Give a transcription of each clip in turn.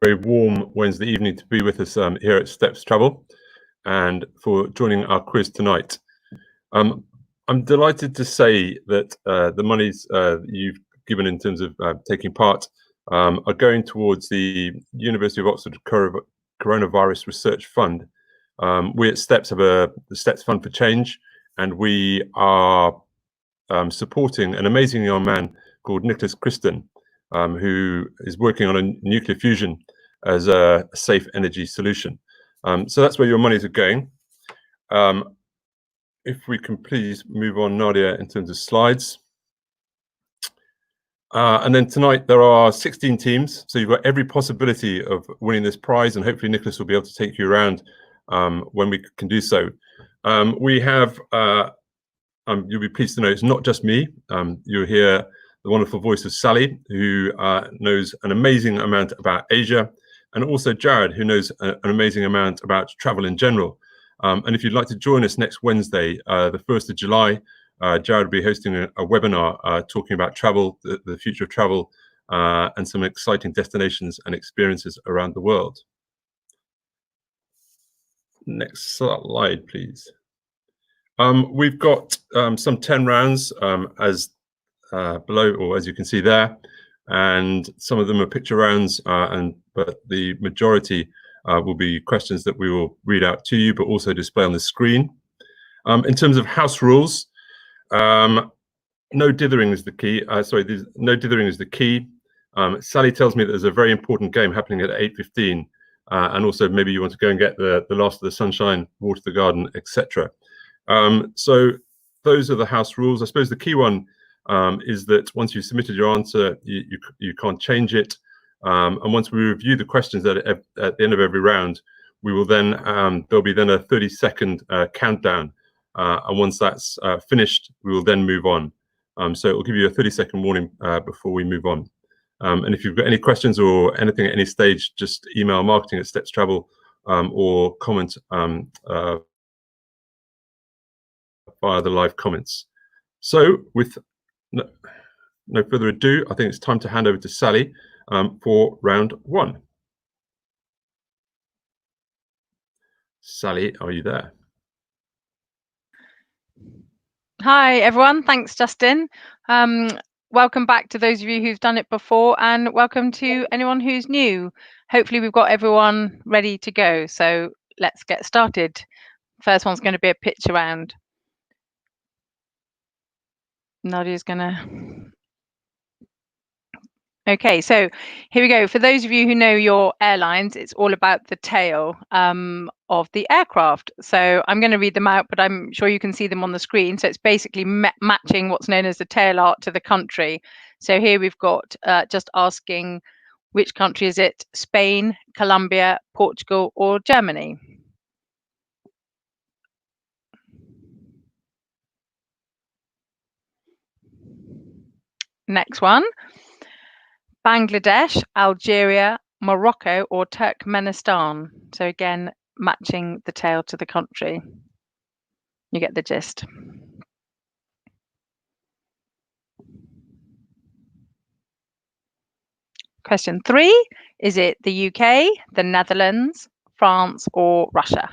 very warm Wednesday evening to be with us here at Steps Travel and for joining our quiz tonight. I'm delighted to say that the monies you've given in terms of taking part are going towards the University of Oxford Coronavirus Research Fund. We at Steps have the Steps Fund for Change, and we are supporting an amazing young man called Nicholas Christen, who is working on a nuclear fusion as a safe energy solution. So that's where your monies are going. If we can please move on, Nadia, in terms of slides. And then tonight there are 16 teams, so you've got every possibility of winning this prize, and hopefully Nicholas will be able to take you around when we can do so. We have, you'll be pleased to know, it's not just me. You'll hear the wonderful voice of Sally, who knows an amazing amount about Asia, and also Jared, who knows an amazing amount about travel in general. And if you'd like to join us next Wednesday, the 1st of July, Jared will be hosting a webinar talking about travel, the future of travel, and some exciting destinations and experiences around the world. Next slide, please. We've got some 10 rounds as below, or as you can see there, and some of them are picture rounds, but the majority will be questions that we will read out to you, but also display on the screen. In terms of house rules, no dithering is the key. No dithering is the key. Sally tells me that there's a very important game happening at 8:15, and also maybe you want to go and get the last of the sunshine, water the garden, etc. So those are the house rules. I suppose the key one is that once you've submitted your answer, you can't change it. And once we review the questions at the end of every round, we will then there'll be then a 30-second countdown, and once that's finished, we will then move on. So it will give you a 30-second warning before we move on. And if you've got any questions or anything at any stage, just email marketing@stepstravel or comment via the live comments. So with no further ado, I think it's time to hand over to Sally for round one. Sally, are you there? Hi, everyone. Thanks, Justin. Welcome back to those of you who've done it before, and welcome to anyone who's new. Hopefully we've got everyone ready to go. So let's get started. First one's going to be a pitch round. Nadia's going to... Okay, so here we go. For those of you who know your airlines, it's all about the tail of the aircraft. So I'm going to read them out, but I'm sure you can see them on the screen. So it's basically matching what's known as the tail art to the country. So here we've got just asking which country is it? Spain, Colombia, Portugal, or Germany? Next one. Bangladesh, Algeria, Morocco, or Turkmenistan. So again, matching the tail to the country. You get the gist. Question 3, is it the UK, the Netherlands, France, or Russia?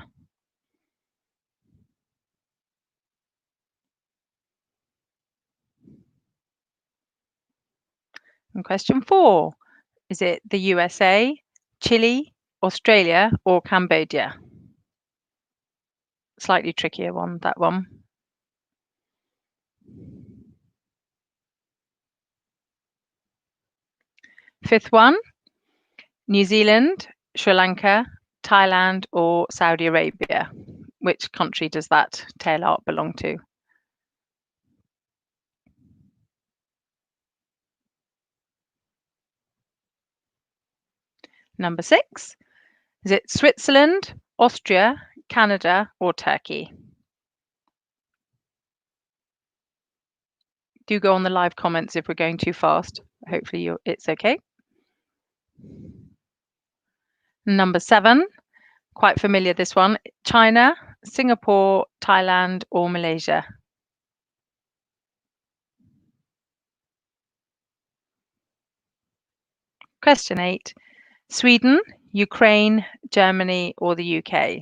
And question 4, is it the USA, Chile, Australia, or Cambodia? Slightly trickier one, that one. Fifth one, New Zealand, Sri Lanka, Thailand, or Saudi Arabia. Which country does that tail art belong to? Number 6, is it Switzerland, Austria, Canada, or Turkey? Do go on the live comments if we're going too fast. Hopefully it's okay. Number 7, quite familiar this one, China, Singapore, Thailand, or Malaysia? Question 8, Sweden, Ukraine, Germany, or the UK?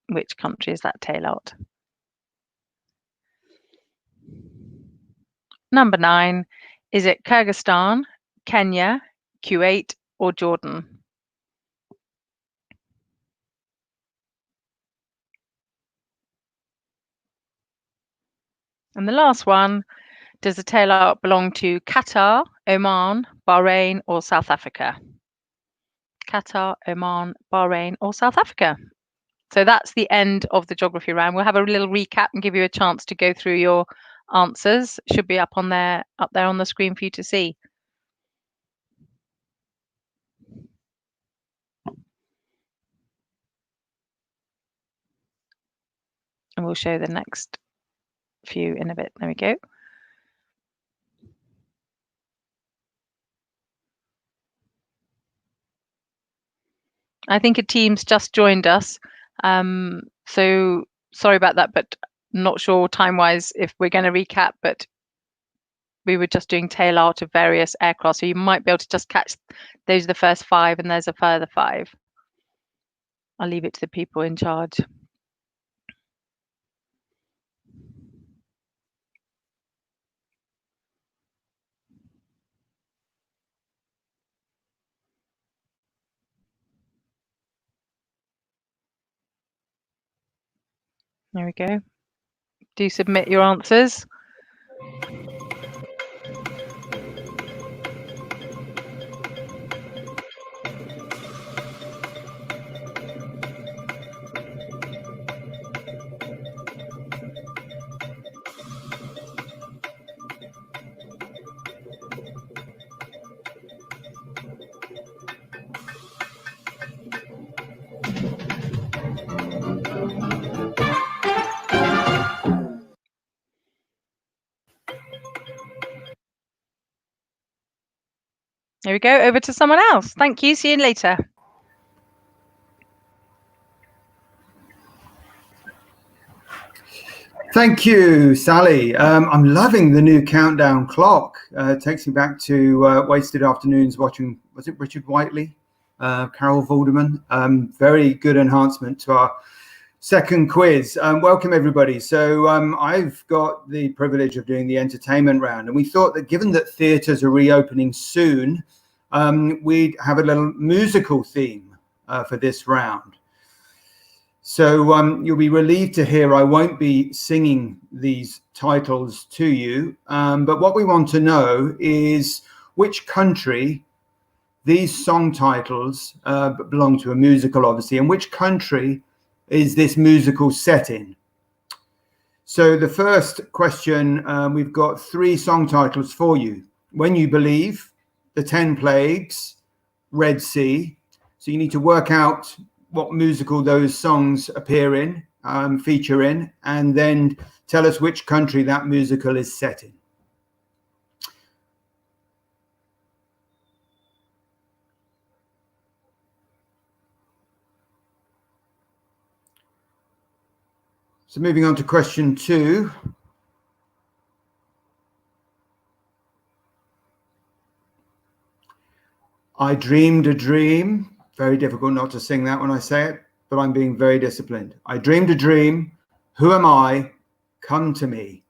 Which country is that tail out? Number 9, is it Kyrgyzstan, Kenya, Kuwait, or Jordan? And the last one, does the tail out belong to Qatar, Oman, Bahrain, or South Africa? Qatar, Oman, Bahrain, or South Africa? So that's the end of the geography round. We'll have a little recap and give you a chance to go through your answers. Should be up there on the screen for you to see. And we'll show the next few in a bit. There we go. I think a team's just joined us. So sorry about that, but not sure time-wise if we're going to recap, but we were just doing tail out of various aircraft. So you might be able to just catch those are the first 5 and there's a further 5. I'll leave it to the people in charge. There we go. Do submit your answers. There we go. Over to someone else. Thank you. See you later. Thank you, Sally. I'm loving the new countdown clock. It takes me back to wasted afternoons watching, was it Richard Whiteley, Carol Vorderman? Very good enhancement to our second quiz. Welcome, everybody. So I've got the privilege of doing the entertainment round, and we thought that given that theatres are reopening soon, we'd have a little musical theme for this round. So you'll be relieved to hear I won't be singing these titles to you, but what we want to know is which country these song titles belong to, a musical obviously, and which country is this musical set in. So the first question, we've got 3 song titles for you. When You Believe, The 10 Plagues, Red Sea. So you need to work out what musical those songs appear in, feature in, and then tell us which country that musical is set in. So moving on to question 2. I dreamed a dream. Very difficult not to sing that when I say it, but I'm being very disciplined. I dreamed a dream. Who am I? Come to me.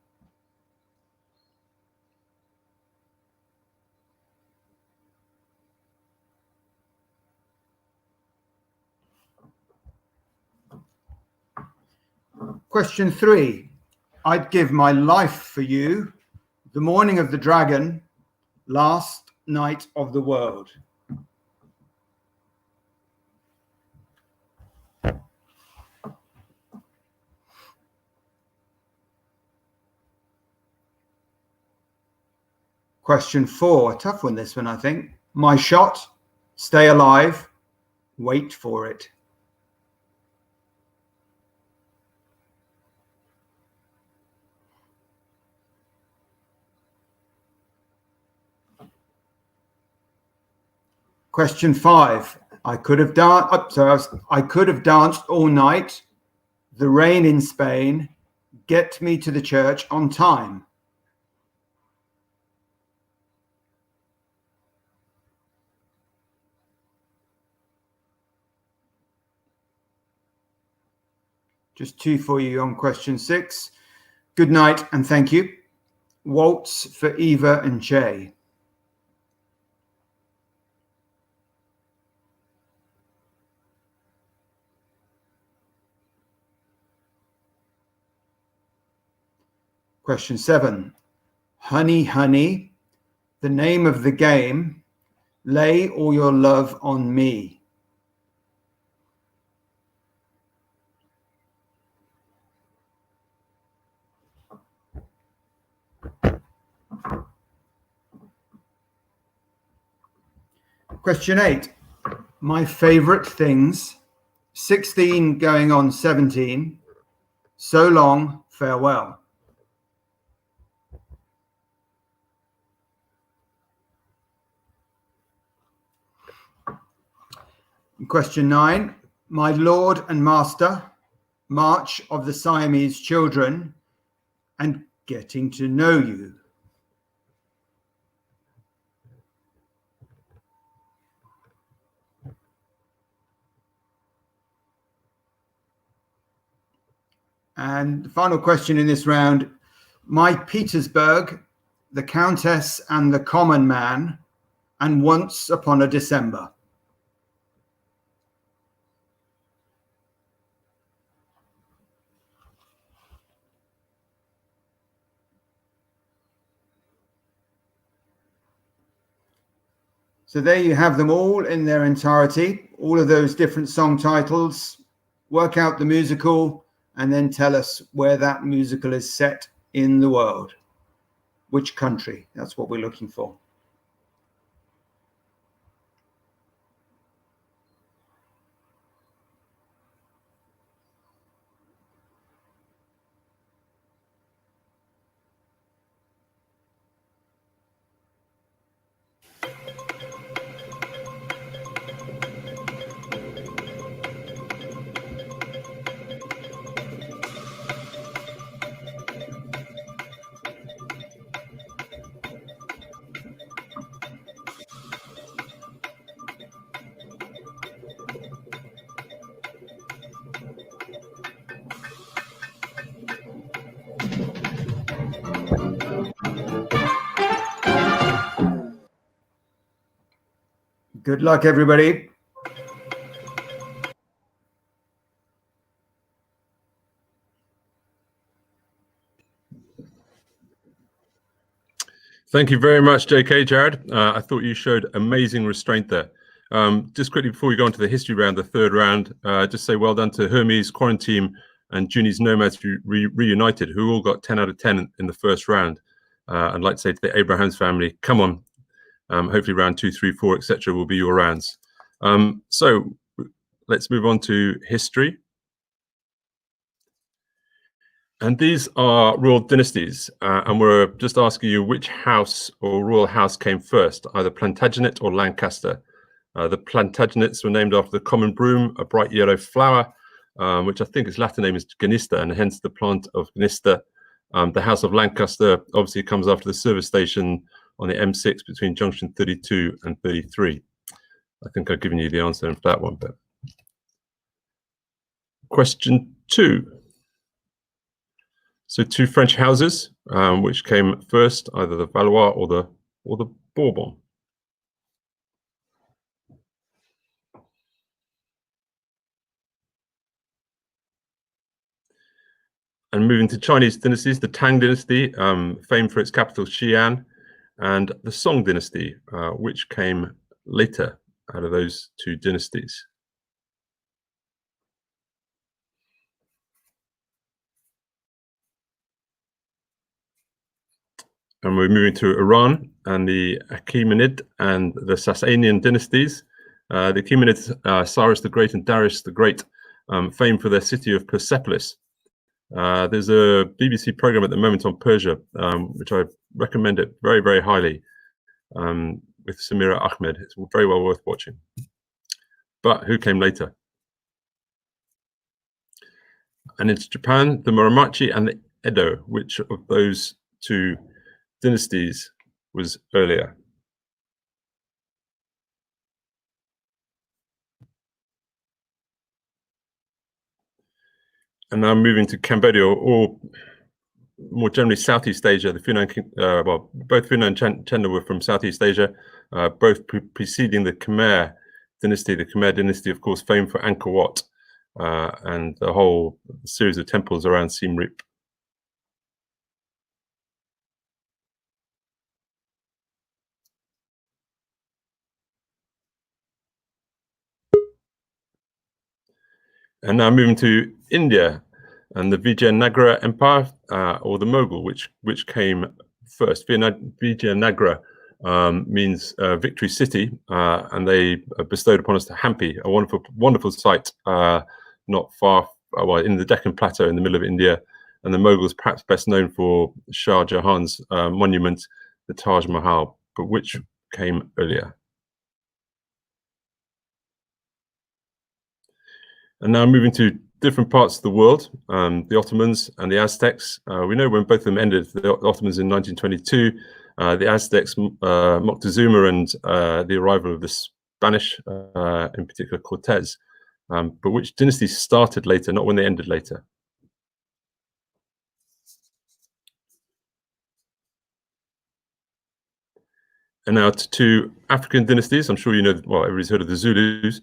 Question 3. I'd give my life for you. The morning of the dragon. Last night of the world. Question 4, a tough one this one, I think. My shot, stay alive, wait for it. Question 5, I could have danced all night, the rain in Spain, get me to the church on time. Just 2 for you on question 6. Good night and thank you. Waltz for Eva and Che. Question 7. Honey, honey, the name of the game, lay all your love on me. Question 8. My favorite things, 16 going on 17. So long, farewell. Question 9. My lord and master, March of the Siamese Children, and getting to know you. And the final question in this round, my Petersburg, the Countess and the Common Man, and once upon a December. So there you have them all in their entirety, all of those different song titles. Work out the musical and then tell us where that musical is set in the world. Which country? That's what we're looking for. Good luck, everybody. Thank you very much, JK, Jared. I thought you showed amazing restraint there. Just quickly before we go on to the history round, the third round, just say well done to Hermes, Quarantine, and Juni's Nomads Reunited, who all got 10 out of 10 in the first round. I'd like to say to the Abrahams family, come on. Hopefully round 2, 3, 4, etc. will be your rounds. So let's move on to history. And these are royal dynasties, and we're just asking you which house or royal house came first, either Plantagenet or Lancaster. The Plantagenets were named after the common broom, a bright yellow flower, which I think its Latin name is Genista, and hence the plant of Genista. The House of Lancaster obviously comes after the service station on the M6 between junction 32 and 33. I think I've given you the answer for that one. But question 2. So 2 French houses, which came first, either the Valois or the Bourbon. And moving to Chinese dynasties, the Tang dynasty, famed for its capital Xi'an, and the Song dynasty, which came later out of those 2 dynasties. And we're moving to Iran and the Achaemenid and the Sasanian dynasties. The Achaemenids, Cyrus the Great and Darius the Great, famed for their city of Persepolis. There's a BBC program at the moment on Persia, which I recommend it very, very highly, with Samira Ahmed. It's very well worth watching. But who came later? And it's Japan, the Muromachi and the Edo. Which of those 2 dynasties was earlier? And now moving to Cambodia, or more generally Southeast Asia. The Funan, well, both Funan and Chenda were from Southeast Asia, both preceding the Khmer dynasty. The Khmer dynasty, of course, famed for Angkor Wat and the whole series of temples around Siem Reap. And now moving to India and the Vijayanagara Empire, or the Mughal, which came first. Vijayanagara means victory city, and they bestowed upon us Hampi, a wonderful site not far, well, in the Deccan Plateau in the middle of India. And the Mughals perhaps best known for Shah Jahan's monument, the Taj Mahal, but which came earlier? And now moving to different parts of the world, the Ottomans and the Aztecs. We know when both of them ended, the Ottomans in 1922, the Aztecs, Moctezuma, and the arrival of the Spanish, in particular Cortez. But which dynasty started later, not when they ended later? And now to two African dynasties. I'm sure you know, well, everybody's heard of the Zulus,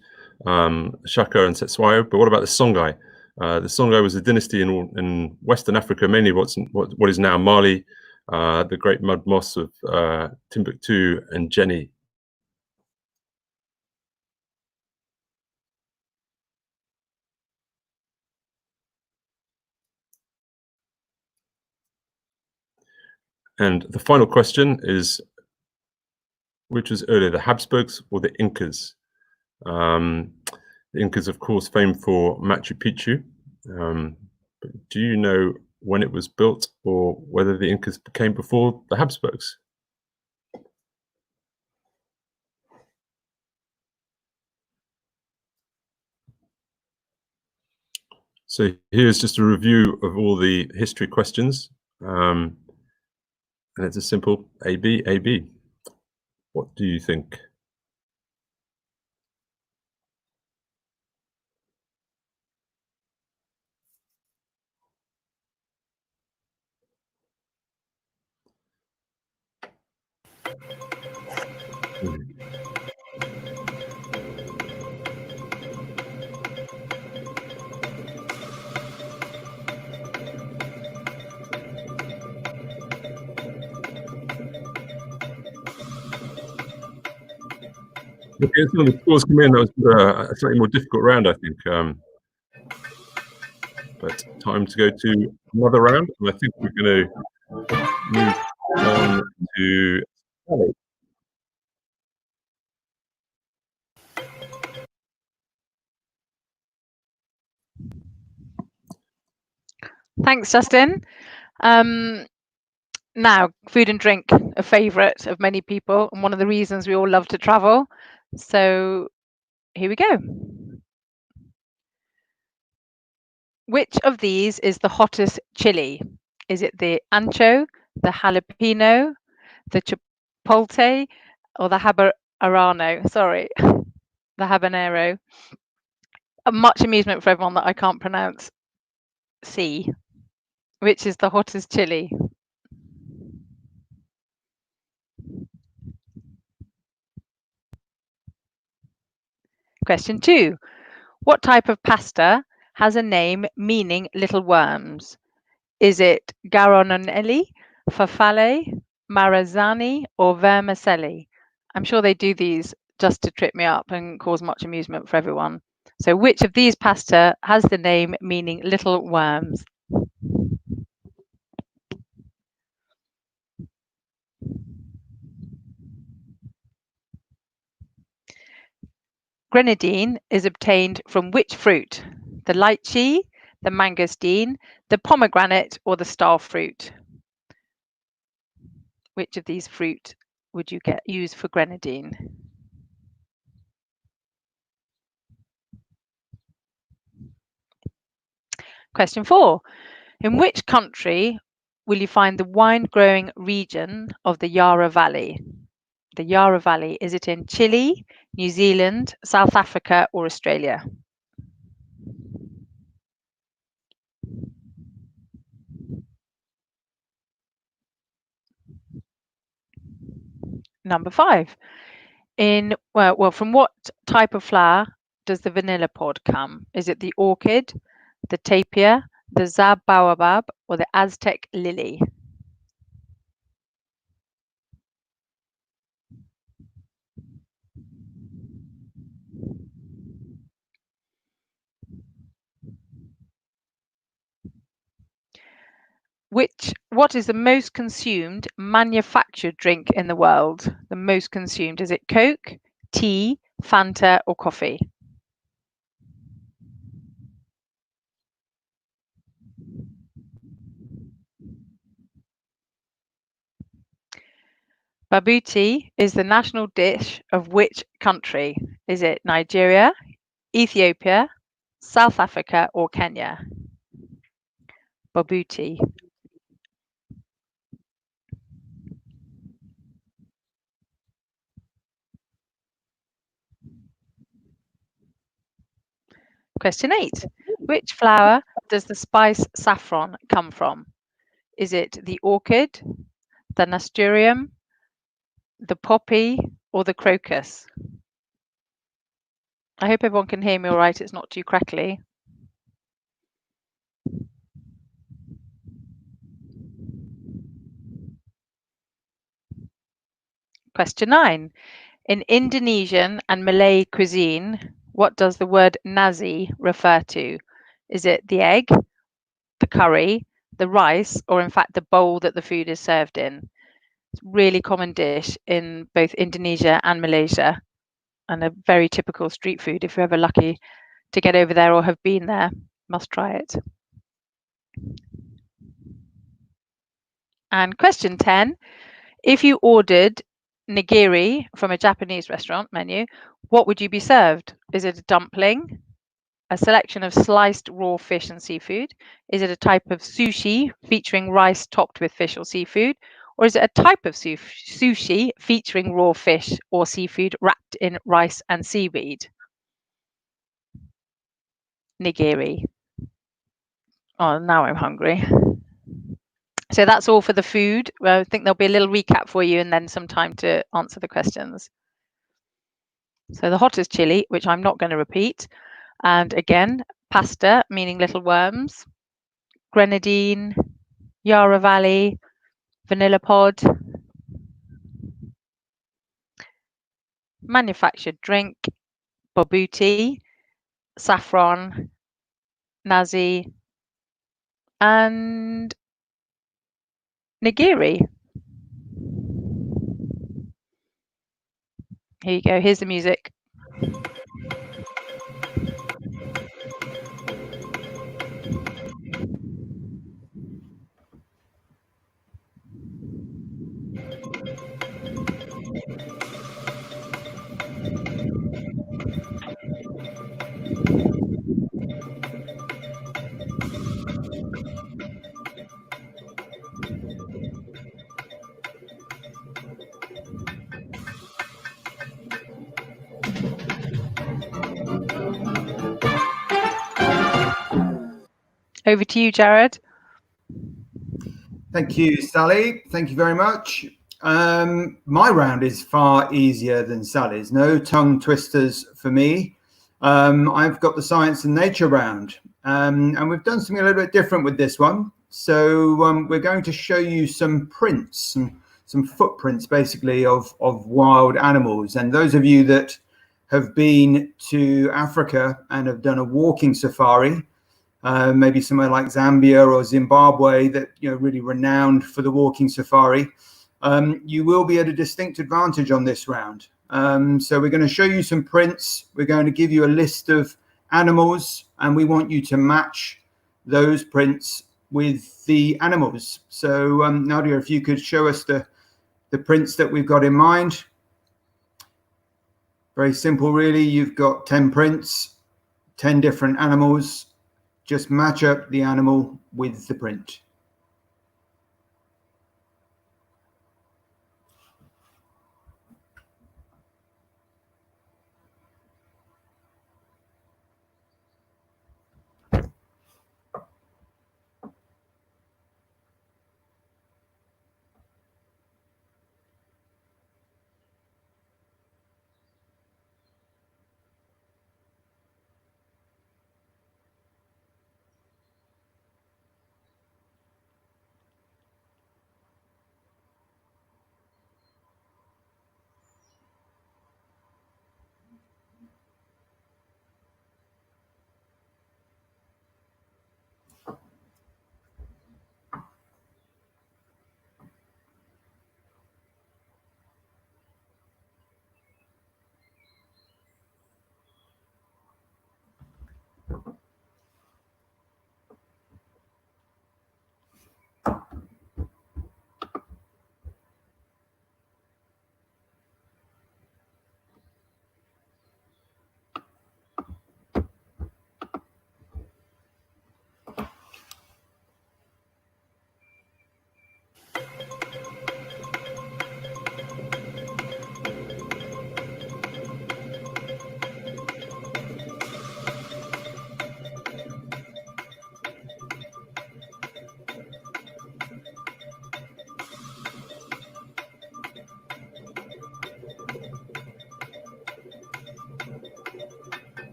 Shaka and Cetshwayo, but what about the Songhai? The Songhai was a dynasty in Western Africa, mainly what is now Mali, the great mud mosques of Timbuktu and Jenny. And the final question is, which was earlier, the Habsburgs or the Incas? The Incas, of course, famed for Machu Picchu. But do you know when it was built or whether the Incas came before the Habsburgs? So here's just a review of all the history questions. And it's a simple AB, AB. What do you think? Okay, some of the scores come in. That was a slightly more difficult round, I think. But time to go to another round, and I think we're going to move on to Sally. Thanks, Justin. Now, food and drink, a favourite of many people, and one of the reasons we all love to travel. So here we go. Which of these is the hottest chili? Is it the ancho, the jalapeno, the chipotle, or the habanero? Sorry, the habanero. Much amusement for everyone that I can't pronounce. C. Which is the hottest chili? Question 2. What type of pasta has a name meaning little worms? Is it garonelli, farfalle, marazzani, or vermicelli? I'm sure they do these just to trip me up and cause much amusement for everyone. So which of these pasta has the name meaning little worms? Grenadine is obtained from which fruit? The lychee, the mangosteen, the pomegranate, or the star fruit? Which of these fruit would you use for grenadine? Question 4. In which country will you find the wine growing region of the Yarra Valley? The Yarra Valley, is it in Chile, New Zealand, South Africa, or Australia? Number 5. From what type of flower does the vanilla pod come? Is it the orchid, the tapir, the zab baobab, or the Aztec lily? What is the most consumed manufactured drink in the world? The most consumed, is it Coke, tea, Fanta, or coffee? Babuti is the national dish of which country? Is it Nigeria, Ethiopia, South Africa, or Kenya? Babuti. Question 8. Which flower does the spice saffron come from? Is it the orchid, the nasturtium, the poppy, or the crocus? I hope everyone can hear me all right. It's not too crackly. Question 9. In Indonesian and Malay cuisine, what does the word nasi refer to? Is it the egg, the curry, the rice, or in fact the bowl that the food is served in? It's a really common dish in both Indonesia and Malaysia, and a very typical street food. If you're ever lucky to get over there or have been there, must try it. And question 10. If you ordered nigiri from a Japanese restaurant menu, what would you be served? Is it a dumpling, a selection of sliced raw fish and seafood? Is it a type of sushi featuring rice topped with fish or seafood? Or is it a type of sushi featuring raw fish or seafood wrapped in rice and seaweed? Nigiri. Oh, now I'm hungry. So that's all for the food. I think there'll be a little recap for you and then some time to answer the questions. So the hottest chili, which I'm not going to repeat. And again, pasta, meaning little worms, grenadine, Yarra Valley, vanilla pod, manufactured drink, bobuti, saffron, nasi, and nigiri. Here you go. Here's the music. Over to you, Jared. Thank you, Sally. Thank you very much. My round is far easier than Sally's. No tongue twisters for me. I've got the science and nature round, and we've done something a little bit different with this one. So we're going to show you some prints, some footprints, basically, of wild animals. And those of you that have been to Africa and have done a walking safari, maybe somewhere like Zambia or Zimbabwe, that really renowned for the walking safari, you will be at a distinct advantage on this round. So we're going to show you some prints. We're going to give you a list of animals, and we want you to match those prints with the animals. So Nadia, if you could show us the prints that we've got in mind. Very simple, really. You've got 10 prints, 10 different animals. Just match up the animal with the print.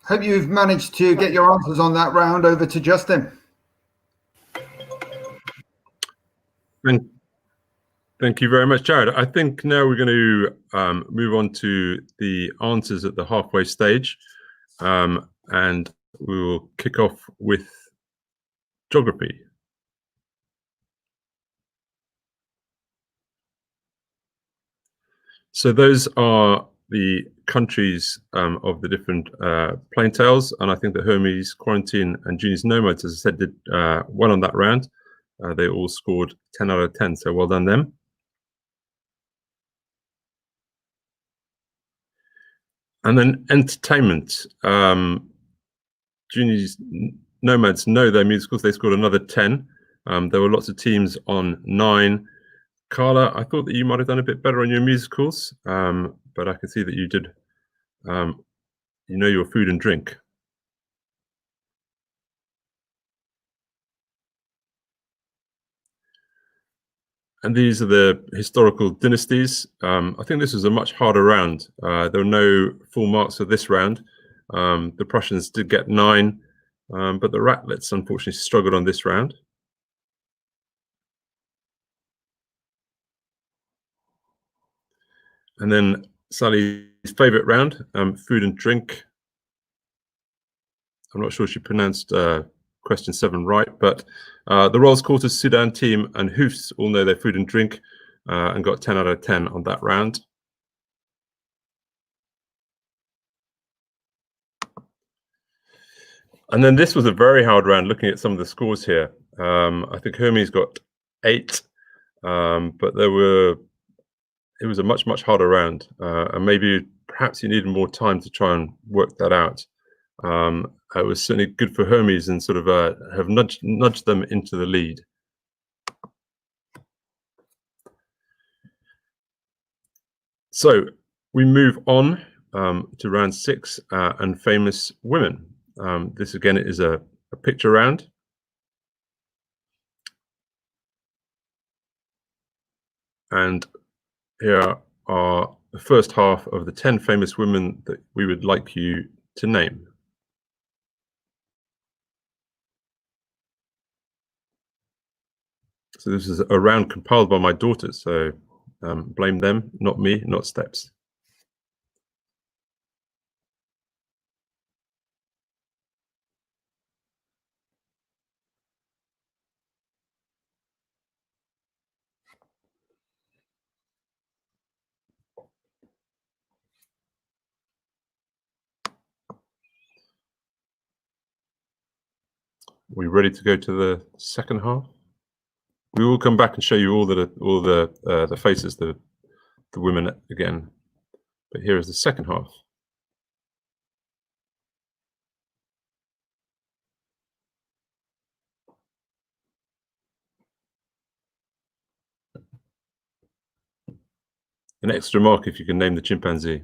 Hope you've managed to get your answers on that round over to Justin. Thank you very much, Jared. I think now we're going to move on to the answers at the halfway stage, and we will kick off with geography. So those are the countries of the different plaintails, and I think that Hermes, Quarantine, and Genius Nomads, as I said, did well on that round. They all scored 10 out of 10, so well done them. And then entertainment. Genius Nomads know their musicals. They scored another 10. There were lots of teams on 9. Carla, I thought that you might have done a bit better on your musicals, but I can see that you did, you know, your food and drink. And these are the historical dynasties. I think this was a much harder round. There were no full marks for this round. The Prussians did get 9, but the Ratlets unfortunately struggled on this round. And then Sally's favorite round, food and drink. I'm not sure she pronounced question 7 right, but the Rolls Quarters, Sudan team, and Hoofs all know their food and drink and got 10 out of 10 on that round. And then this was a very hard round looking at some of the scores here. I think Hermes got 8, but it was a much harder round, and maybe perhaps you needed more time to try and work that out. It was certainly good for Hermes and sort of have nudged them into the lead. So we move on to round 6 and famous women. This again is a picture round. And here are the first half of the 10 famous women that we would like you to name. So this is a round compiled by my daughters, so blame them, not me, not Steps. We ready to go to the second half? We will come back and show you all the faces, the women again. But here is the second half. An extra mark if you can name the chimpanzee.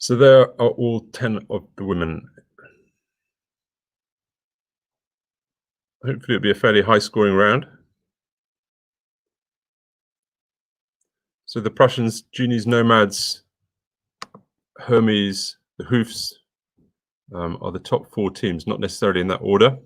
So there are all 10 of the women. Hopefully it'll be a fairly high scoring round. So the Prussians, Genies, Nomads, Hermes, the Hoofs are the top 4 teams, not necessarily in that order.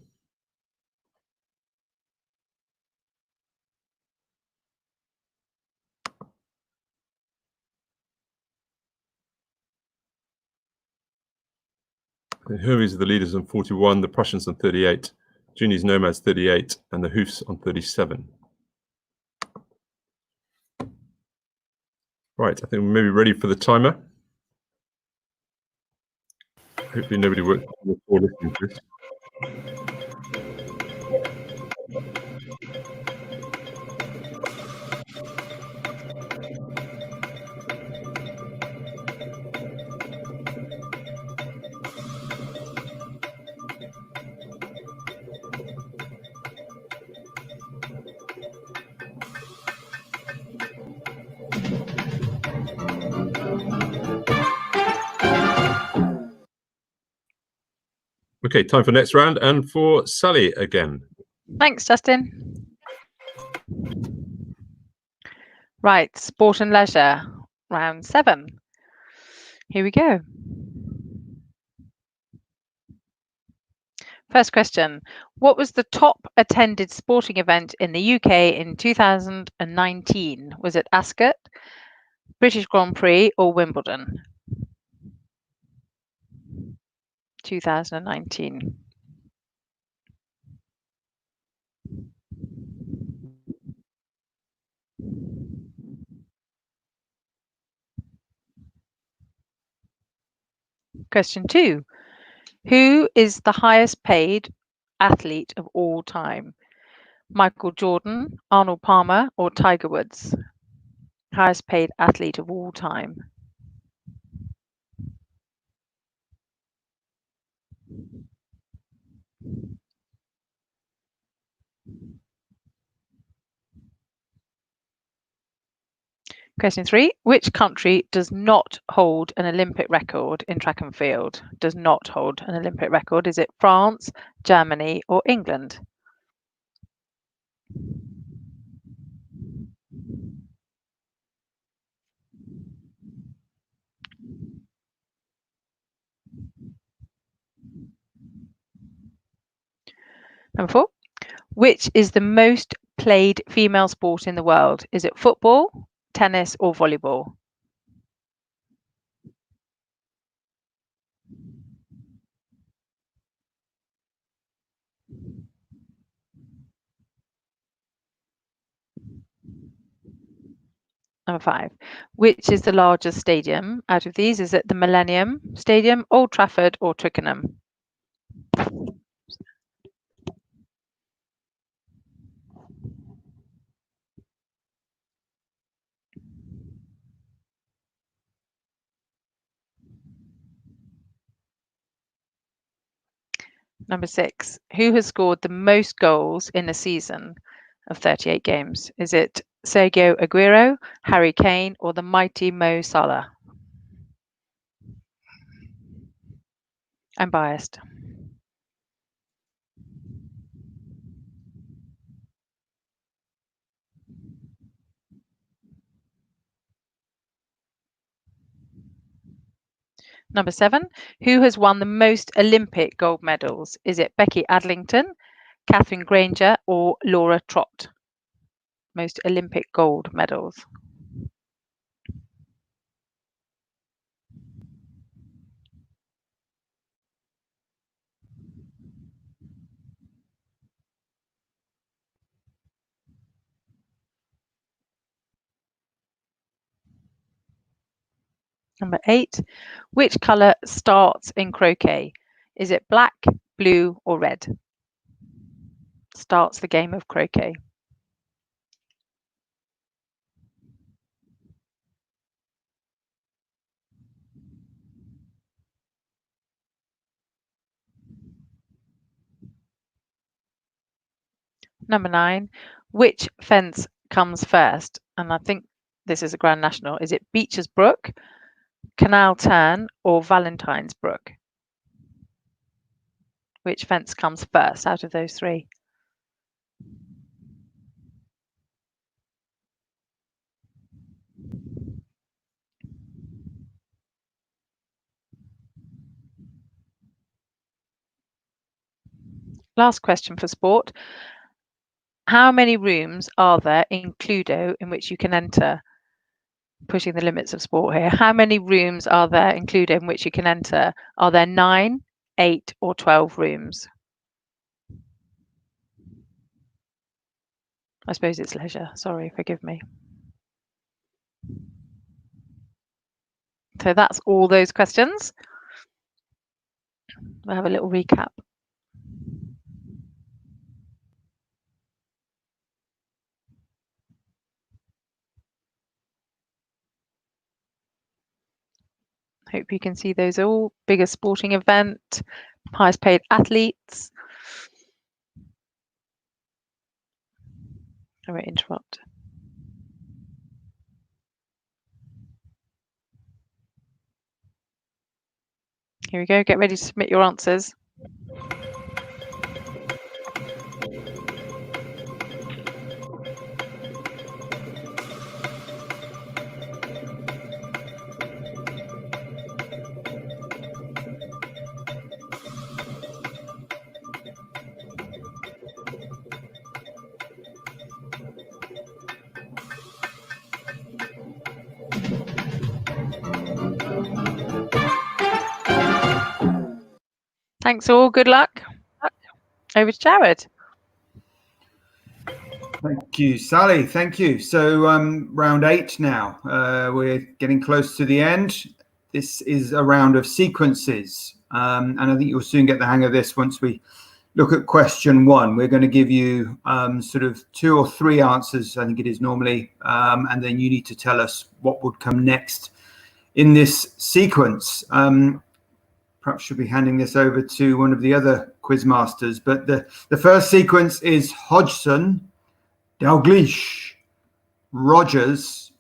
The Hermes are the leaders on 41, the Prussians on 38, Genies, Nomads 38, and the Hoofs on 37. Right, I think we may be ready for the timer. Hopefully nobody worked before listening to this. Okay, time for next round and for Sally again. Thanks, Justin. Right, sport and leisure, round 7. Here we go. First question. What was the top attended sporting event in the UK in 2019? Was it Ascot, British Grand Prix, or Wimbledon? 2019. Question 2. Who is the highest paid athlete of all time? Michael Jordan, Arnold Palmer, or Tiger Woods? Highest paid athlete of all time. Question 3. Which country does not hold an Olympic record in track and field? Does not hold an Olympic record. Is it France, Germany, or England? Number 4. Which is the most played female sport in the world? Is it football, tennis, or volleyball? Number 5. Which is the largest stadium out of these? Is it the Millennium Stadium, Old Trafford, or Twickenham? Number 6. Who has scored the most goals in a season of 38 games? Is it Sergio Aguero, Harry Kane, or the mighty Mo Salah? I'm biased. Number 7. Who has won the most Olympic gold medals? Is it Becky Adlington, Catherine Granger, or Laura Trott? Most Olympic gold medals. Number 8. Which colour starts in croquet? Is it black, blue, or red? Starts the game of croquet. Number 9. Which fence comes first? And I think this is a Grand National. Is it Beecher's Brook, Canal Turn, or Valentine's Brook? Which fence comes first out of those 3? Last question for sport. How many rooms are there in Cluedo in which you can enter? Pushing the limits of sport here. How many rooms are there in Cluedo in which you can enter? Are there 9, 8, or 12 rooms? I suppose it's leisure. Sorry, forgive me. So that's all those questions. We'll have a little recap. Hope you can see those all. Biggest sporting event, highest paid athletes. I won't interrupt. Here we go. Get ready to submit your answers. Thanks all. Good luck. Over to Jared. Thank you, Sally. Thank you. So round 8 now. We're getting close to the end. This is a round of sequences. And I think you'll soon get the hang of this once we look at question 1. We're going to give you sort of 2 or 3 answers, I think it is normally. And then you need to tell us what would come next in this sequence. Perhaps should be handing this over to one of the other quiz masters. But the first sequence is Hodgson, Dalglish, Rogers.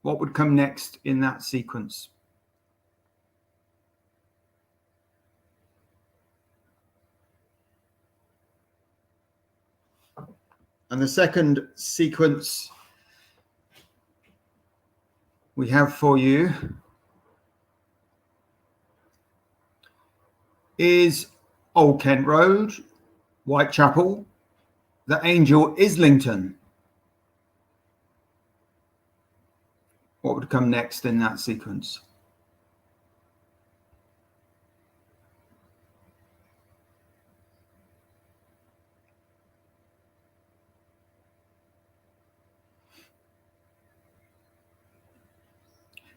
What would come next in that sequence? And the second sequence we have for you is Old Kent Road, Whitechapel, the Angel Islington. What would come next in that sequence?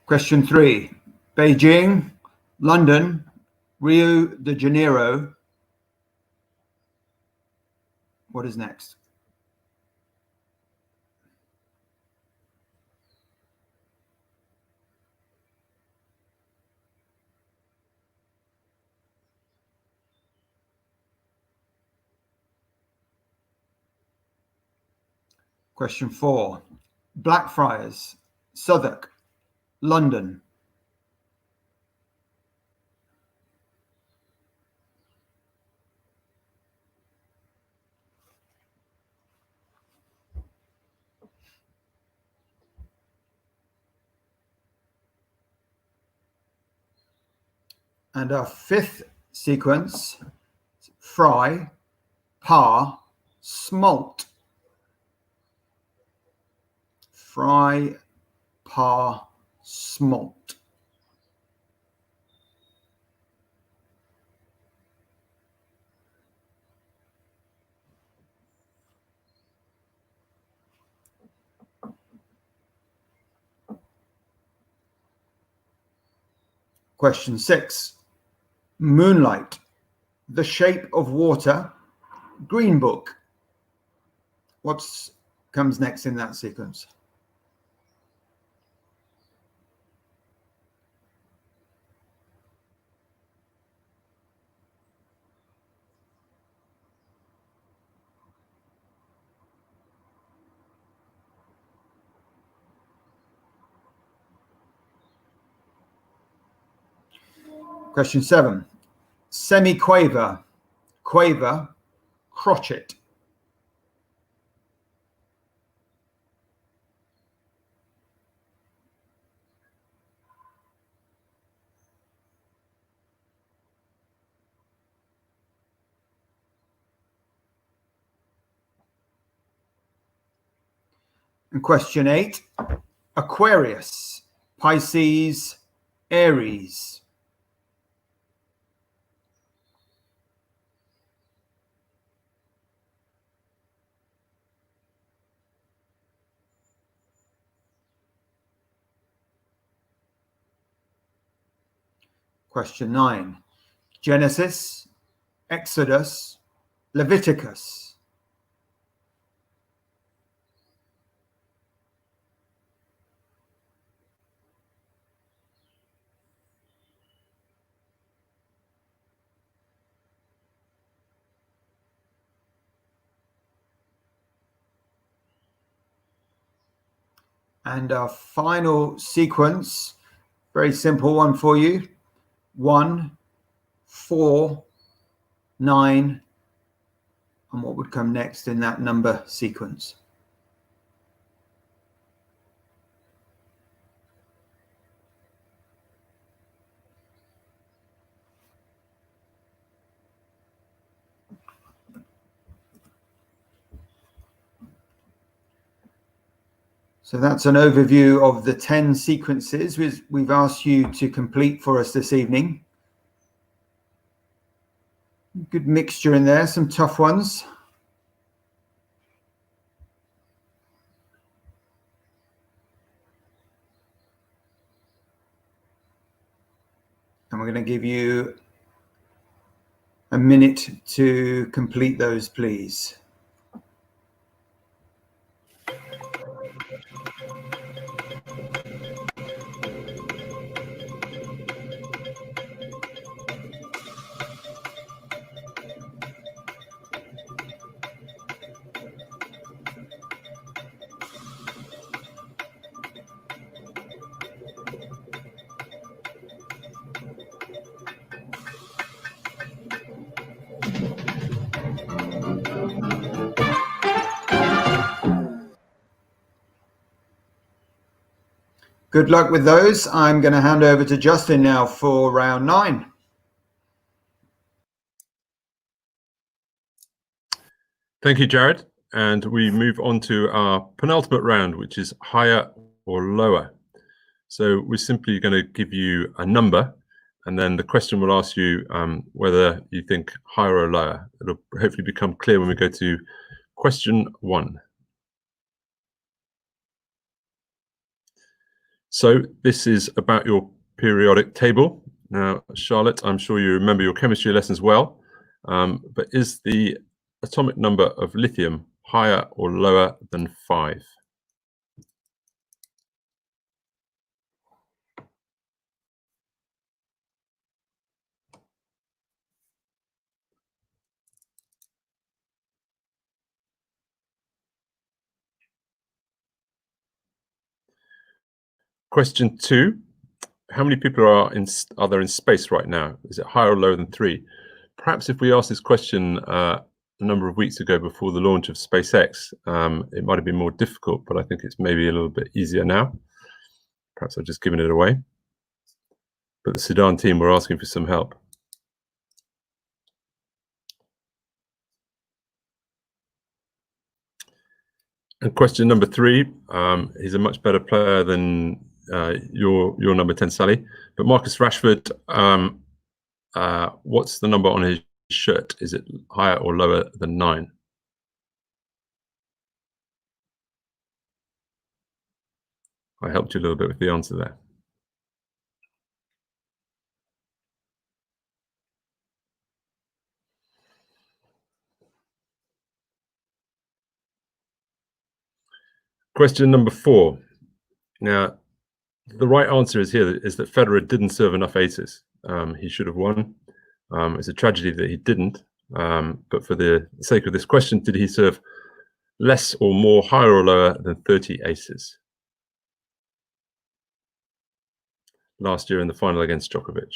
Question 3, Beijing, London, Rio de Janeiro. What is next? Question 4, Blackfriars, Southwark, London. And our fifth sequence, Fry, Par, Smalt. Fry, Par, Smalt. Question 6, Moonlight, The Shape of Water, Green Book. What comes next in that sequence? Question 7, Semi-Quaver, Quaver, Crotchet. And question 8, Aquarius, Pisces, Aries. Question 9, Genesis, Exodus, Leviticus. And our final sequence, very simple one for you. 1, 4, 9, and what would come next in that number sequence. So that's an overview of the 10 sequences we've asked you to complete for us this evening. Good mixture in there, some tough ones. And we're going to give you a minute to complete those, please. Good luck with those. I'm going to hand over to Justin now for round 9. Thank you, Jared. And we move on to our penultimate round, which is higher or lower. So we're simply going to give you a number, and then the question will ask you whether you think higher or lower. It'll hopefully become clear when we go to question 1. So this is about your periodic table. Now, Charlotte, I'm sure you remember your chemistry lessons well, but is the atomic number of lithium higher or lower than 5? Question 2. How many people are there in space right now? Is it higher or lower than 3? Perhaps if we asked this question a number of weeks ago before the launch of SpaceX, it might have been more difficult, but I think it's maybe a little bit easier now. Perhaps I've just given it away. But the Sudan team were asking for some help. And question number 3, he's a much better player than your number 10, Sally. But Marcus Rashford, what's the number on his shirt? Is it higher or lower than 9? I helped you a little bit with the answer there. Question number 4. Now, the right answer is that Federer didn't serve enough aces. He should have won. It's a tragedy that he didn't. But for the sake of this question, did he serve less or more, higher or lower than 30 aces last year in the final against Djokovic?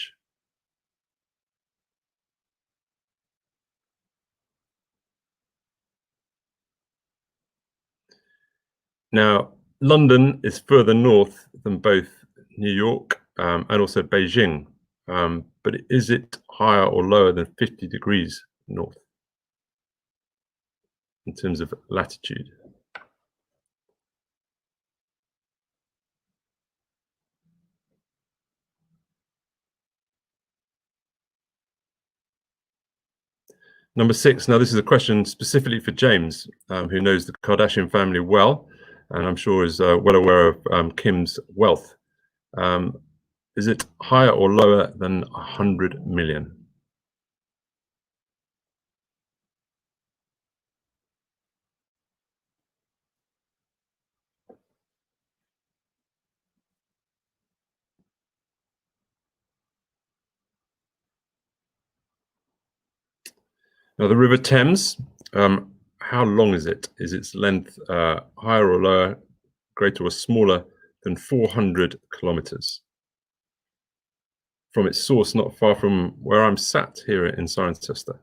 Now, London is further north than both New York and also Beijing. But is it higher or lower than 50 degrees north in terms of latitude? Number 6. Now, this is a question specifically for James, who knows the Kardashian family well, and I'm sure is well aware of Kim's wealth. Is it higher or lower than 100 million? Now, the River Thames, how long is it? Is its length higher or lower, greater or smaller than 400 kilometers? From its source not far from where I'm sat here in Cirencester.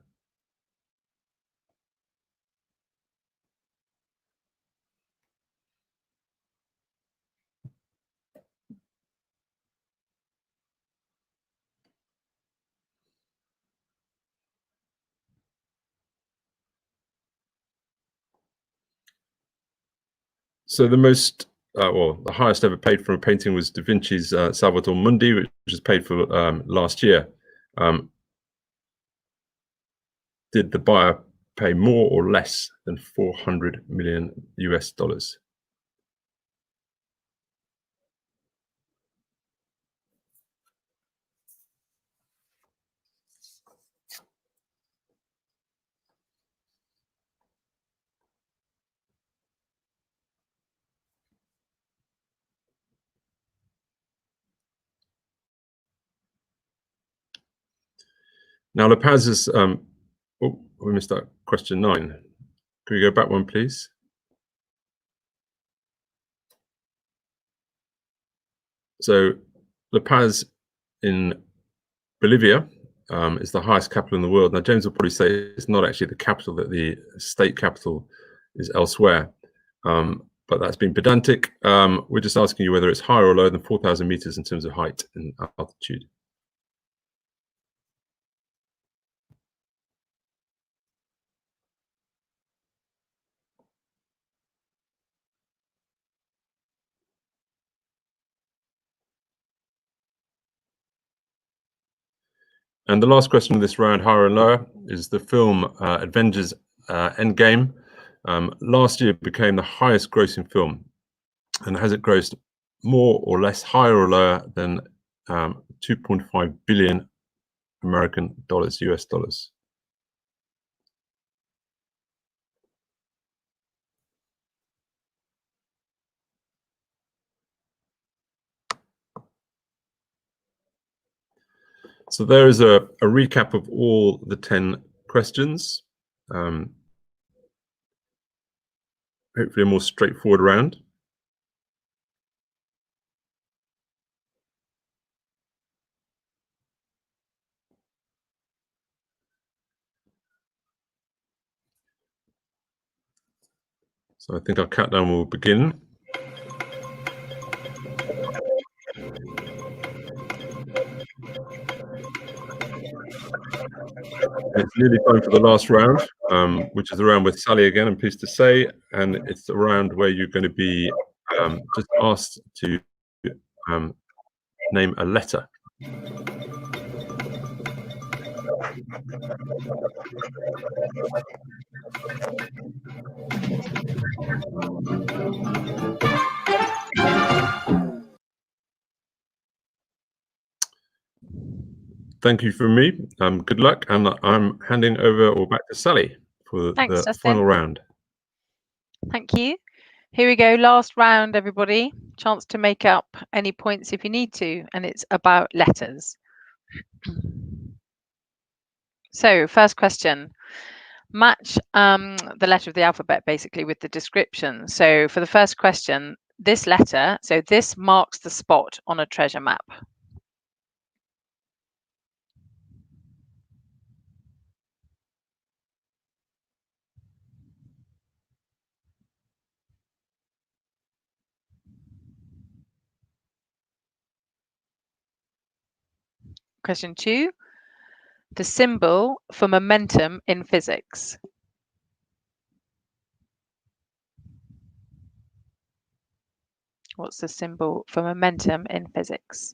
So the most, well, the highest ever paid for a painting was Da Vinci's Salvator Mundi, which was paid for last year. Did the buyer pay more or less than 400 million US dollars? Now, La Paz is, oh, we missed that question 9. Can we go back one, please? So La Paz in Bolivia is the highest capital in the world. Now, James will probably say it's not actually the capital, that the state capital is elsewhere. But that's been pedantic. We're just asking you whether it's higher or lower than 4,000 meters in terms of height and altitude. And the last question of this round, higher and lower, is the film Avengers Endgame. Last year became the highest grossing film. And has it grossed more or less, higher or lower than 2.5 billion American dollars, US dollars? So there is a recap of all the 10 questions. Hopefully a more straightforward round. So I think our countdown will begin. It's nearly time for the last round, which is a round with Sally again, I'm pleased to say, and it's a round where you're going to be just asked to name a letter. Thank you from me. Good luck, and I'm handing over or back to Sally for Thanks, the Justin. final round. Thank you. Here we go, last round, everybody. Chance to make up any points if you need to, and it's about letters. So, first question. Match the letter of the alphabet basically with the description. So for the first question, this letter, so this marks the spot on a treasure map. Question 2, the symbol for momentum in physics. What's the symbol for momentum in physics?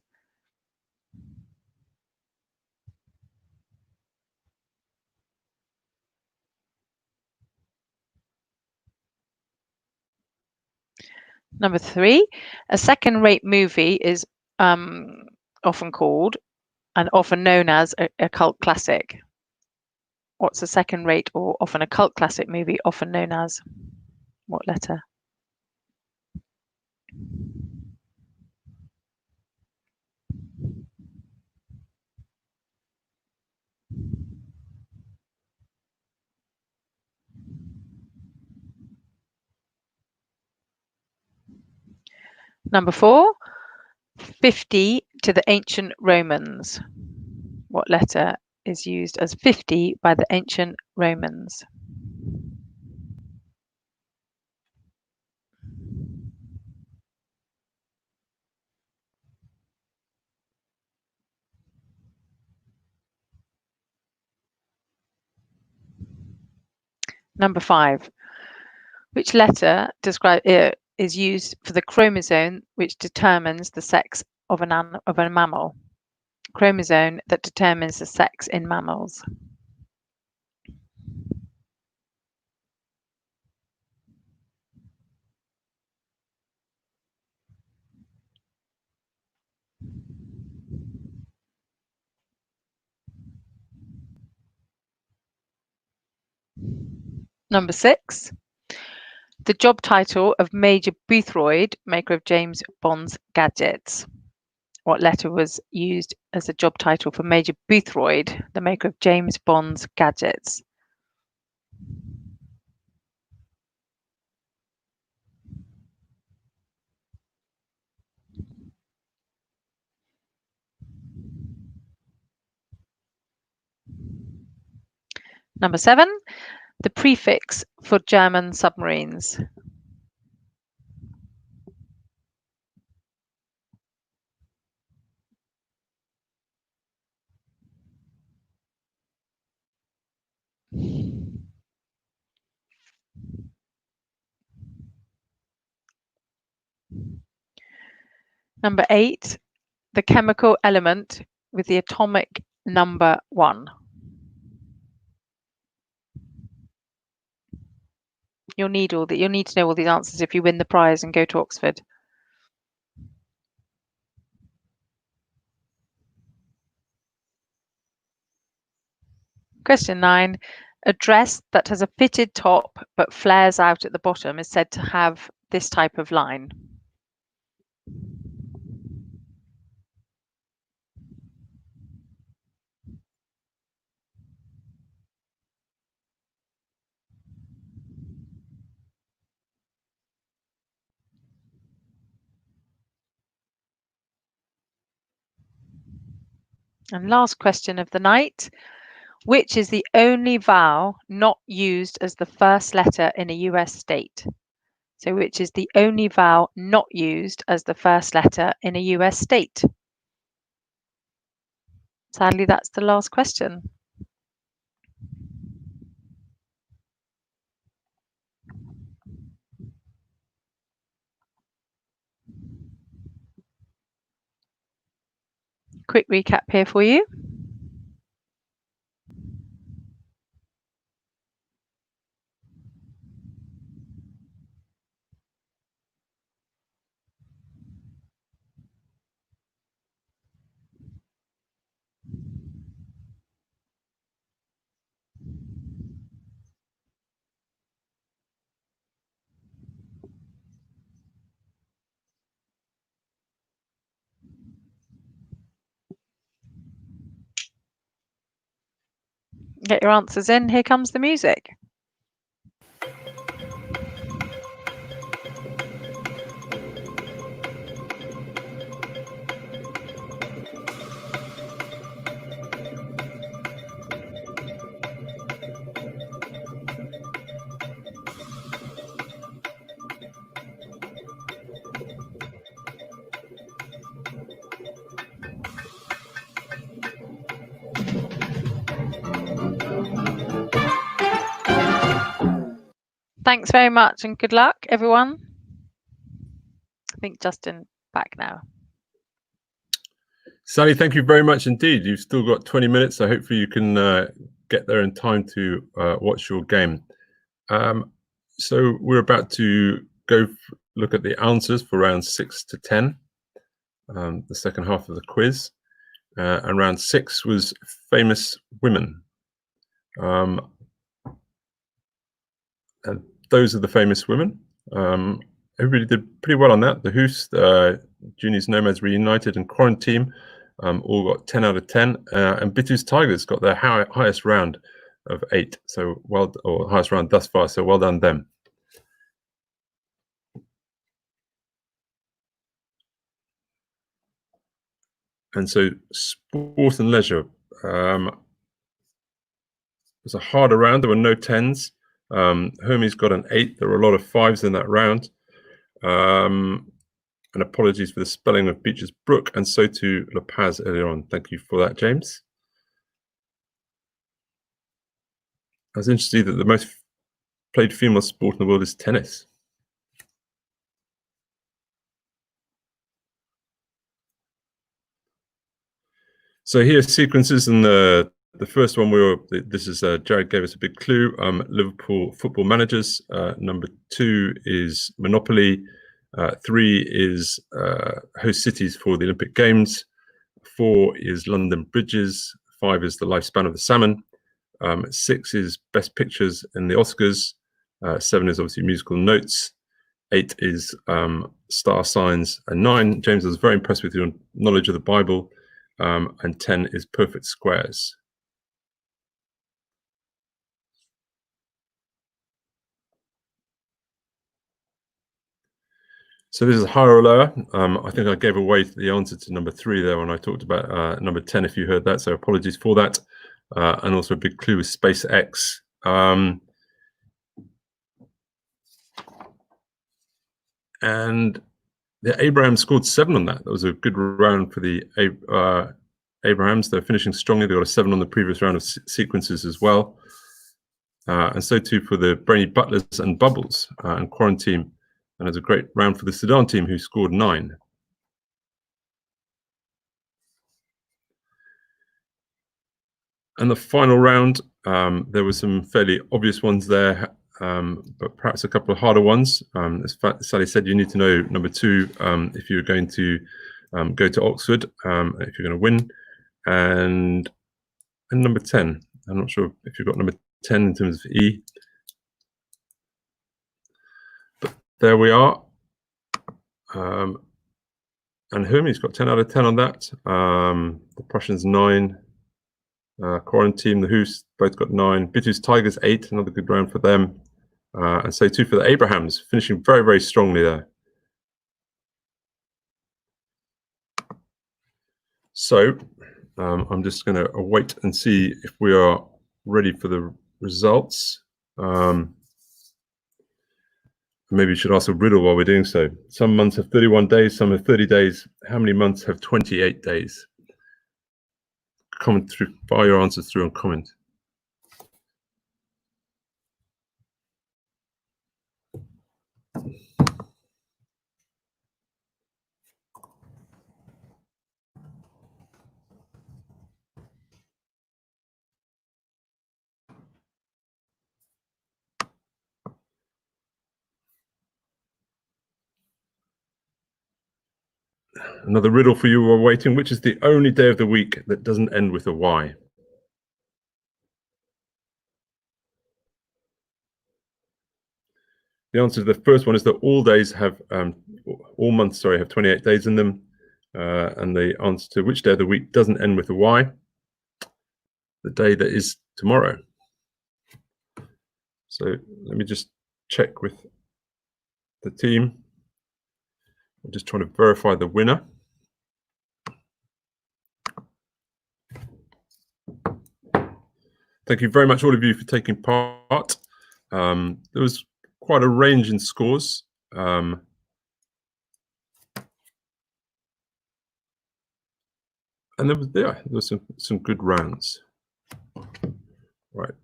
Number 3, a second-rate movie is often called and often known as a cult classic. What's a second-rate or often a cult classic movie often known as? What letter? Number 4, 50 to the ancient Romans. What letter is used as 50 by the ancient Romans? Number 5, which letter is used for the chromosome which determines the sex of a mammal. Chromosome that determines the sex in mammals. Number 6. The job title of Major Boothroyd, maker of James Bond's gadgets. What letter was used as a job title for Major Boothroyd, the maker of James Bond's gadgets? Number 7. The prefix for German submarines. Number 8. The chemical element with the atomic number 1. You'll need to know all these answers if you win the prize and go to Oxford. Question 9. A dress that has a fitted top but flares out at the bottom is said to have this type of line. And last question of the night. Which is the only vowel not used as the first letter in a US state? So which is the only vowel not used as the first letter in a US state? Sadly, that's the last question. Quick recap here for you. Get your answers in. Here comes the music. Thanks very much and good luck, everyone. I think Justin back now. Sally, thank you very much indeed. You've still got 20 minutes, so hopefully you can get there in time to watch your game. So we're about to go look at the answers for rounds 6 to 10, the second half of the quiz. And round 6 was famous women. And those are the famous women. Everybody did pretty well on that. The Houst, Juniors Nomads Reunited, and Quarantine all got 10 out of 10. And Bitu's Tigers got their highest round of 8. So or highest round thus far. So well done them. And so sport and leisure. It was a harder round. There were no 10s. Hermes got an 8. There were a lot of 5s in that round. And apologies for the spelling of Beecher's Brook, and so to La Paz earlier on. Thank you for that, James. I was interested that the most played female sport in the world is tennis. So here are sequences, and the first one this is Jared gave us a big clue. Liverpool football managers. Number 2 is Monopoly. 3 is host cities for the Olympic Games. 4 is London bridges. 5 is the lifespan of the salmon. 6 is best pictures in the Oscars. 7 is obviously musical notes. 8 is star signs, and 9, James, I was very impressed with your knowledge of the Bible. And 10 is perfect squares. So this is higher or lower. I think I gave away the answer to number 3 there when I talked about number 10, if you heard that, so apologies for that. And also a big clue with SpaceX. And the Abraham scored 7 on that. That was a good round for the Abrahams. They're finishing strongly. They got a 7 on the previous round of sequences as well. And so too for the Brainy Butlers and Bubbles and Quarantine. And it was a great round for the Sudan team, who scored 9. And the final round, there were some fairly obvious ones there, but perhaps a couple of harder ones. As Sally said, you need to know number 2 if you're going to go to Oxford, if you're going to win. And number 10. I'm not sure if you've got number 10 in terms of E. But there we are. And Hermes got 10 out of 10 on that. The Prussians 9. Quarantine, the Who's both got 9. Bitu's Tigers 8, another good round for them. And so too for the Abrahams, finishing very, very strongly there. So I'm just going to wait and see if we are ready for the results. Maybe you should ask a riddle while we're doing so. Some months have 31 days, some have 30 days. How many months have 28 days? Comment through, fire your answers through and comment. Another riddle for you while waiting. Which is the only day of the week that doesn't end with a Y? The answer to the first one is that all days have, all months, sorry, have 28 days in them. And the answer to which day of the week doesn't end with a Y? The day that is tomorrow. So let me just check with the team. I'm just trying to verify the winner. Thank you very much, all of you, for taking part. There was quite a range in scores. And there was some good rounds. Right.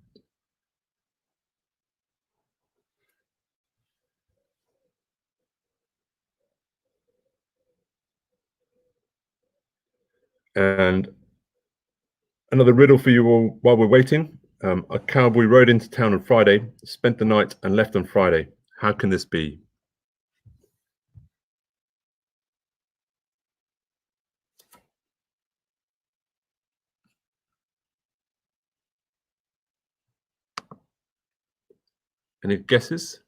And another riddle for you all while we're waiting. A cowboy rode into town on Friday, spent the night and left on Friday. How can this be? Any guesses?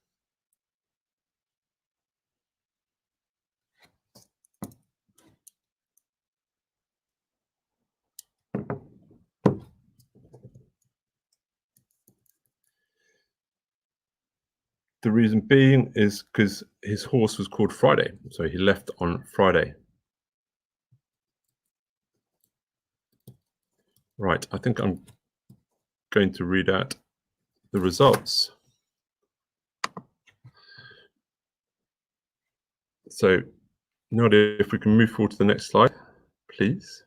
The reason being is because his horse was called Friday, so he left on Friday. Right, I think I'm going to read out the results. So, Nadia, if we can move forward to the next slide, please.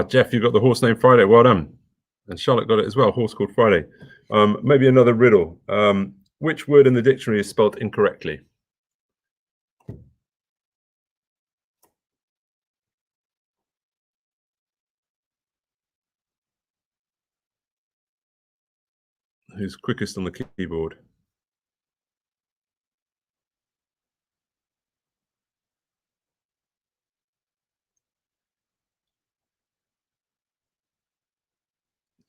Jeff, you got the horse named Friday. Well done. And Charlotte got it as well. Horse called Friday. Maybe another riddle. Which word in the dictionary is spelled incorrectly? Who's quickest on the keyboard?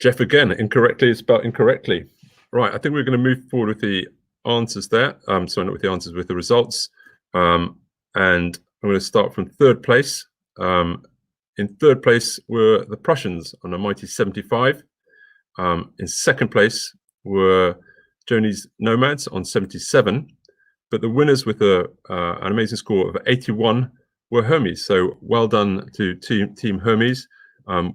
Jeff again, incorrectly is spelled incorrectly. Right, I think we're going to move forward with the answers there. Sorry, not with the answers, with the results. And I'm going to start from third place. In third place were the Prussians on a mighty 75. In second place were Joni's Nomads on 77. But the winners with an amazing score of 81 were Hermes. So well done to Team Hermes.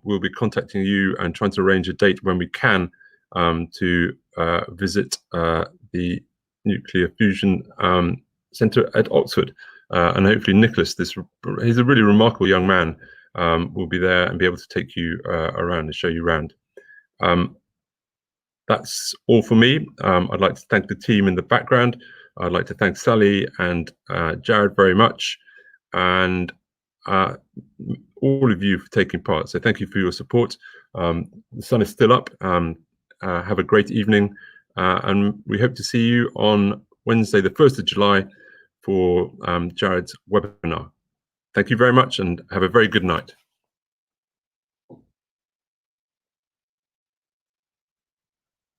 We'll be contacting you and trying to arrange a date when we can to visit the Nuclear Fusion Centre at Oxford. And hopefully Nicholas, he's a really remarkable young man, will be there and be able to take you around and show you around. That's all for me. I'd like to thank the team in the background. I'd like to thank Sally and Jared very much, and all of you for taking part. So thank you for your support. The sun is still up. Have a great evening, and we hope to see you on Wednesday, the 1st of July, for Jared's webinar. Thank you very much, and have a very good night.